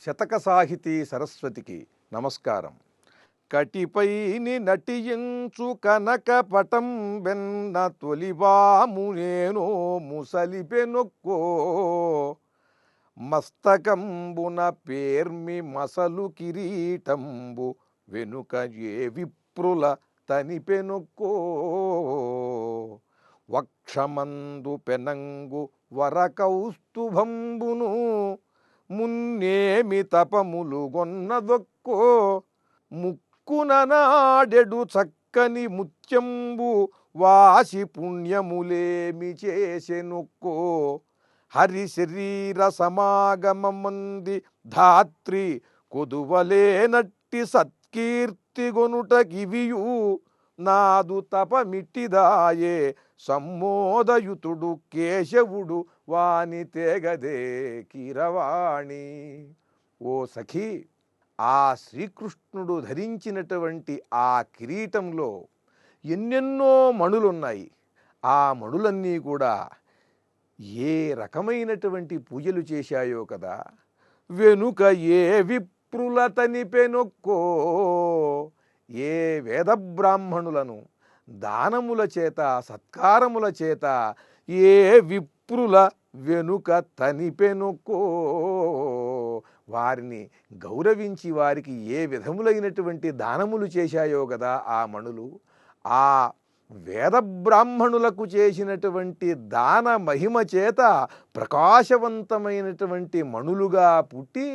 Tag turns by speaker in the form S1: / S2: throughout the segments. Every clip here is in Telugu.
S1: శతక సాహితీ సరస్వతికి నమస్కారం. కటిపైని నటించు కనక పటం వెన్న తొలివాము నేను ముసలిపెనొక్కో మస్తకంబున పేర్మి మసలు కిరీటంబు వెనుక ఏ విప్రుల తనిపెనొక్కో వక్షమందు పెనంగు వరకౌస్తుభంబును మున్నేమి తపములు గొన్నదొక్కో ముక్కున నాడెడు చక్కని ముత్యంబు వాసి పుణ్యములేమి చేసెనొక్కో హరి శరీర సమాగమమంది ధాత్రి కొదువలేనట్టి సత్కీర్తి గొనుటకివియు నాదు తపమిట్టిదాయే సమ్మోదయుతుడు కేశవుడు వాని తేగదే కీరవాణి. ఓ సఖీ, ఆ శ్రీకృష్ణుడు ధరించినటువంటి ఆ కిరీటంలో ఎన్నెన్నో మణులున్నాయి. ఆ మణులన్నీ కూడా ఏ రకమైనటువంటి పూజలు చేశాయో కదా. వెనుక ఏ విప్రుల తనిపెనొక్కో, ఏ వేదబ్రాహ్మణులను దానముల చేత సత్కారముల చేత ఏ విప్రుల వెనుక తనిపెనొక్కో, వారిని గౌరవించి వారికి ఏ విధములైనటువంటి దానములు చేశాయో కదా ఆ మణులు. ఆ వేద బ్రాహ్మణులకు చేసినటువంటి దాన మహిమ చేత ప్రకాశవంతమైనటువంటి మణులుగా పుట్టి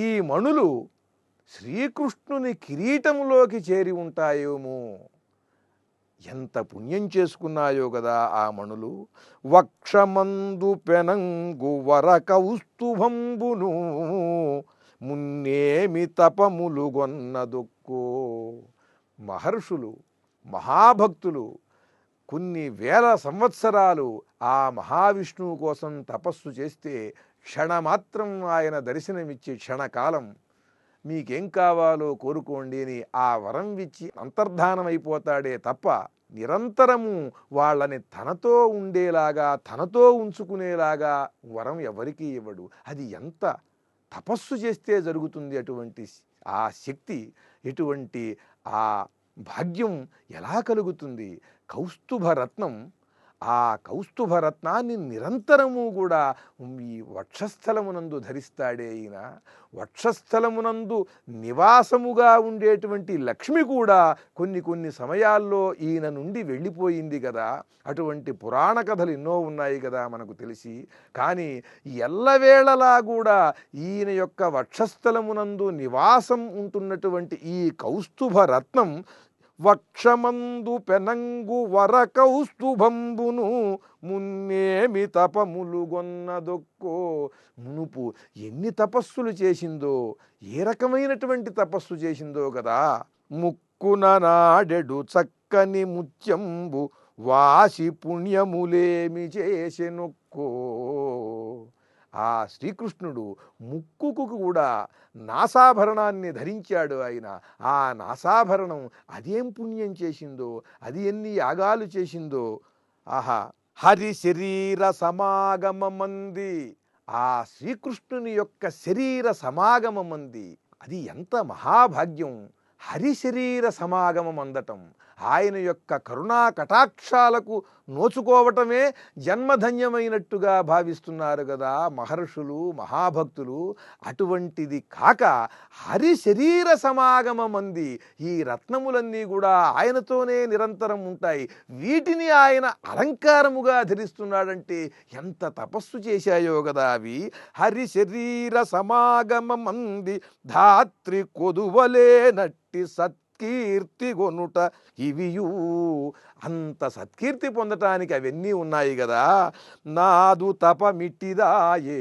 S1: ఈ మణులు శ్రీకృష్ణుని కిరీటంలోకి చేరి ఉంటాయేమో. ఎంత పుణ్యం చేసుకున్నాయో కదా ఆ మణులు. వక్షమందు పెనంగు వరకౌస్తుభంబును మున్నేమి తపములు గొన్నదొక్కో. మహర్షులు మహాభక్తులు కొన్ని వేల సంవత్సరాలు ఆ మహావిష్ణువు కోసం తపస్సు చేస్తే క్షణమాత్రం ఆయన దర్శనమిచ్చి క్షణకాలం మీకేం కావాలో కోరుకోండి అని ఆ వరం ఇచ్చి అంతర్ధానమైపోతాడే తప్ప నిరంతరము వాళ్ళని తనతో ఉండేలాగా తనతో ఉంచుకునేలాగా వరం ఎవరికీ ఇవ్వడు. అది ఎంత తపస్సు చేస్తే జరుగుతుంది అటువంటి ఆ శక్తి, ఎటువంటి ఆ భాగ్యం ఎలా కలుగుతుంది? కౌస్తుభరత్నం, ఆ కౌస్తుభరత్నాన్ని నిరంతరము కూడా ఈ వక్షస్థలమునందు ధరిస్తాడే ఈయన. వక్షస్థలమునందు నివాసముగా ఉండేటువంటి లక్ష్మి కూడా కొన్ని సమయాల్లో ఈయన నుండి వెళ్ళిపోయింది కదా. అటువంటి పురాణ కథలు ఎన్నో ఉన్నాయి కదా మనకు తెలిసి. కానీ ఎల్లవేళలా కూడా ఈయన యొక్క వక్షస్థలమునందు నివాసం ఉంటున్నటువంటి ఈ కౌస్తుభరత్నం వక్షమందు పెనంగు వరకౌస్తుభంబును మున్నేమి తపములు గొన్నదొక్కో. మునుపు ఎన్ని తపస్సులు చేసిందో, ఏ రకమైనటువంటి తపస్సు చేసిందో కదా. ముక్కున నాడెడు చక్కని ముత్యంబు వాసి పుణ్యములేమి చేసెనొక్కో. ఆ శ్రీకృష్ణుడు ముక్కుకు కూడా నాసాభరణాన్ని ధరించాడు ఆయన. ఆ నాసాభరణం అదేం పుణ్యం చేసిందో, అది ఎన్ని యాగాలు చేసిందో. ఆహా, హరి శరీర సమాగమమంది, ఆ శ్రీకృష్ణుని యొక్క శరీర సమాగమమంది అది ఎంత మహాభాగ్యం. హరి శరీర సమాగమం అందటం, ఆయన యొక్క కరుణా కటాక్షాలకు నోచుకోవటమే జన్మధన్యమైనట్టుగా భావిస్తున్నారు కదా మహర్షులు మహాభక్తులు. అటువంటిది కాక హరి శరీర సమాగమమంది, ఈ రత్నములన్నీ కూడా ఆయనతోనే నిరంతరం ఉంటాయి. వీటిని ఆయన అలంకారముగా ధరిస్తున్నాడంటే ఎంత తపస్సు చేశాయో కదా అవి. హరి శరీర సమాగమమంది ధాత్రి కొదువలేనట్టి సత్కీర్తి గొనుట ఇవియు. అంత సత్కీర్తి పొందటానికి అవన్నీ ఉన్నాయి కదా. నాదు తపమిట్టిదాయే,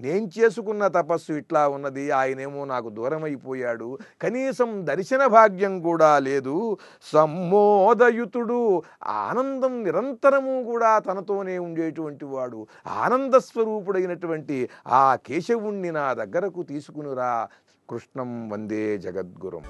S1: నేను చేసుకున్న తపస్సు ఇట్లా ఉన్నది, ఆయనేమో నాకు దూరం అయిపోయాడు, కనీసం దర్శన భాగ్యం కూడా లేదు. సమ్మోదయుతుడు, ఆనందం నిరంతరము కూడా తనతోనే ఉండేటువంటి వాడు, ఆనంద స్వరూపుడైనటువంటి ఆ కేశవుణ్ణి నా దగ్గరకు తీసుకునిరా. కృష్ణం వందే జగద్గురుం.